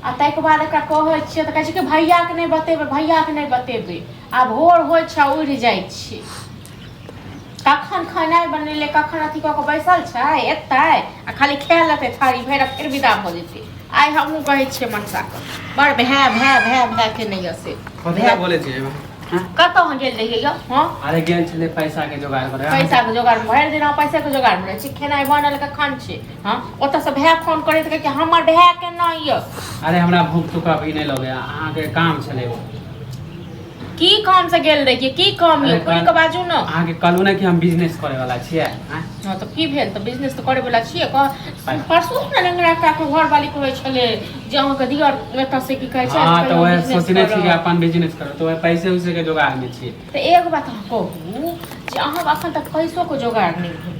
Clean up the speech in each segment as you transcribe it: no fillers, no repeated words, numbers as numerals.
आ ताहिके बाद एकरा कहै छियै तऽ कहै छै कि भैयाके नहीं बतेबै आ भोर होइ छै उड़ि जाइ छै कखन खेनाइ बनेले कखन अथी कऽ के बैसल छै एतै आ खाली खाए लेतै थारी भरि फिर विदा भऽ जेतै आइ हमहूँ कहै छियै मनसाके बड़ भए के नहीं से कथि बोले छियै कतऽ हम गेल रहियै यौ हाँ अरे गेल छलै पैसा के जोगाड़ करे पैसा के जोगाड़ भरि दिन पैसे के जोगाड़ में छी खेनाइ बनल कखन छै हाँ ओतऽ से भाय फोन करैत कहै कि हमर भाय के नहीं यौ अरे हमरा भूख तुक अभी नहीं लगे अहाँ के काम छलै की काम से गेल रहिए की काम यौ खुल के बाजू न अहाँ के कहलू ना कि हम बिजनेस करे वाला छियै हां तो की भेल तो बिजनेस तो करे वाला छियै परसू न लंगड़ा का के घर वाली कहै छले जे अहाँ के दियर एतऽ से की कहै छै हां तो वह सोचने छी कि अपन बिजनेस करो तो वह पैसे उसे के जोगाड़ में छी तो एक बात हम कहू जे अहाँ अखन तक पैसो के जोगाड़ नहीं भेल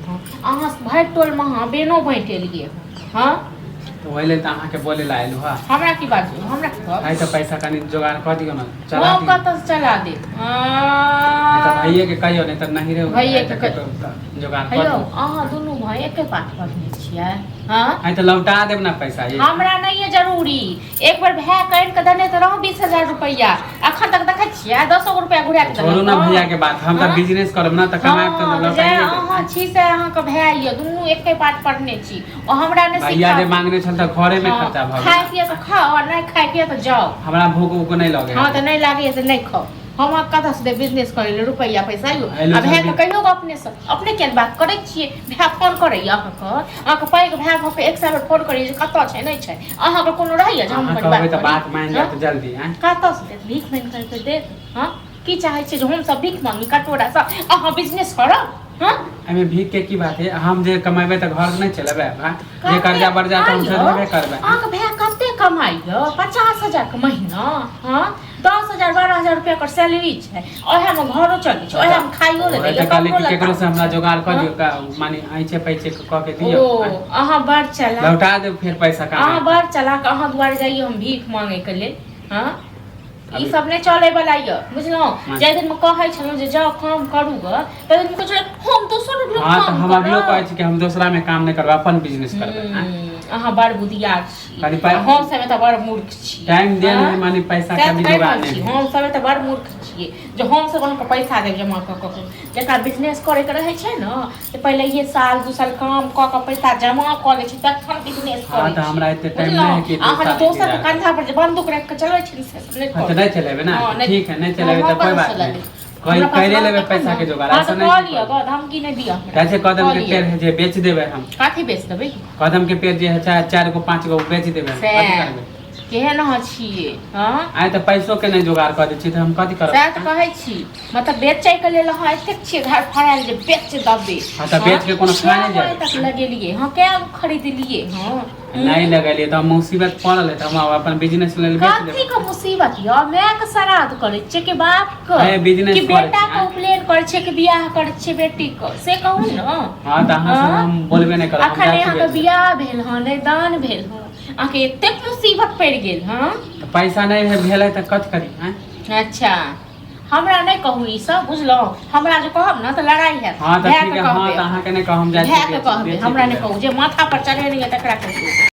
अहाँ भरि टोल में अहाँ बेनो बाँट एलिए हां तो वही ले त अहाँ के बोले ला आइलु हां हमरा की बाजू हमरा आई तो पैसा कनी जोगाड़ कर दियो ना चला दी कत से चला दे तो भैये के कहियो नहीं त नहीं रे भैये के जोगाड़ कर हेलो अहाँ दुनू भाई एके पाठ पढ़ने छियै हां आई तो लौटा देब ना पैसा ये हमरा नहीं है जरूरी एक बार भाई कह के देने तो रहो 20,000 रुपया अखन तक देखै छियै 10 रुपया घुरा के छोड़ू ना भैया के बात हम त बिजनेस करब ना त कमाए त लौटाई अहाँ छी से अहाँ के भाई ये दुनू एके पाठ पढ़ने छी और हमरा ने भैया जे मांगने छल त घरे में खर्चा भ खाए पिए तो खाओ और नहीं खाए पिए तो जाओ हमरा भूख उक नहीं लगे हां तो नहीं लागे से नहीं खाओ हम कथा से बिजनेस करे ले रुपया पैसा यो अब है तो कहियो अपने से अपने के बात करे छिए भाई फोन करे अहाँ के पैग भाई भऽ के एक साल फोन करे जे कतऽ छै नहीं छै अहाँ के कोनो रहैया जे हम कहबै त बात मान जा त जल्दी हैं कतऽ से भीख मांग करके दे हां की चाहे छै जे हम सब भीख मांगी कटोरा से अहाँ बिजनेस करब हां एमे भीख के की बात है हम जे कमाबे त घर नहीं चलेबे जे कर्जा बर्जा त हम चलबे करबे अहाँ के भाई कते कमाई यो 50,000 के महीना हां 10,000 12,000 रुपया कर सैलरी छै ओहे में घरो चलै छै ओहे में खाइयो ले दैय काली के केकरो से हमरा जोगाड़ कर दियो माने आइछे पैसे क के दियो अहाँ बड़ चला लौटा दे फिर पैसा का अहाँ बड़ चला के अहाँ दुआरे जाइए हम भीख मांगे के लेल हां ई सब नहीं चले वाला ये बुझलो जे दिन में कहै छलौ जे जाओ काम करू ग त दिन में कहै हम दोसर लोग हां त हम अभियो कहै छी कि हम दूसरा में काम नहीं करब अपन बिजनेस करबै अहाँ बड़ बुधियार छी कनी हम सब त बड़ मूर्ख छी टाइम दे नहीं माने पैसा के भी जोगाड़ नहीं हम सब त बड़ मूर्ख छी जो हम सब अहाँ के पैसा देब जमा क क जेकरा बिजनेस करे के रहै छै न त पहले ये साल 2 साल काम क के पैसा जमा क लै छी तखन बिजनेस करे हां त हमरा एते टाइम नहीं है कि अहाँ दोसर के कंधा पर जे बंदूक रख के चलै छी से नहीं चलेबे ना ठीक है नहीं चलेबे तो कोई बात नहीं कोई करे लेबे पैसा के जोगाड़ ऐसा नहीं कह लियो ग धमकी नहीं दिया कैसे कदम के पेड़ है जे बेच देबे हम काठी बेच देबे कदम के पेड़ जे है चाहे 4 गो 5 गो बेच देबे कथि करबे केहन ह छिए हां आइ त पैसो के नहीं जोगाड़ कर दै छी त हम कथि करब सैह त कहै छी मतलब बेचै के लेल ह एते छी घर फराल जे बेच दबे हां त बेच के कोनो खा नहीं जाए तक लगेलिए हां क्या खरीद लिए हां नहीं लगेलिए त मुसीबत पड़ल है त हम अपन बिजनेस लेल बेच देब कथि के मुसीबत य मैं के श्राद्ध करे छै के बाप के ए बिजनेस कि बेटा के उपनयन करे छै कि बियाह करे छै बेटी के से कहू न हां त अहाँ से हम बोलबे नहीं करब अखन यहाँ के बियाह भेल ह नहीं दान भेल ह आके एते मुसीबत पड़ गेल हां पैसा नहीं भेलै त कथि करी हैं अच्छा हमरा नहीं कहू ई सब बुझलो हमरा जे कहब न त लड़ाई है हां त ठीक है हां त अहाँ के नहीं कहब हम जाय छी हमरा नहीं कहू जे माथा पर चढ़े नहीं है तकरा कहू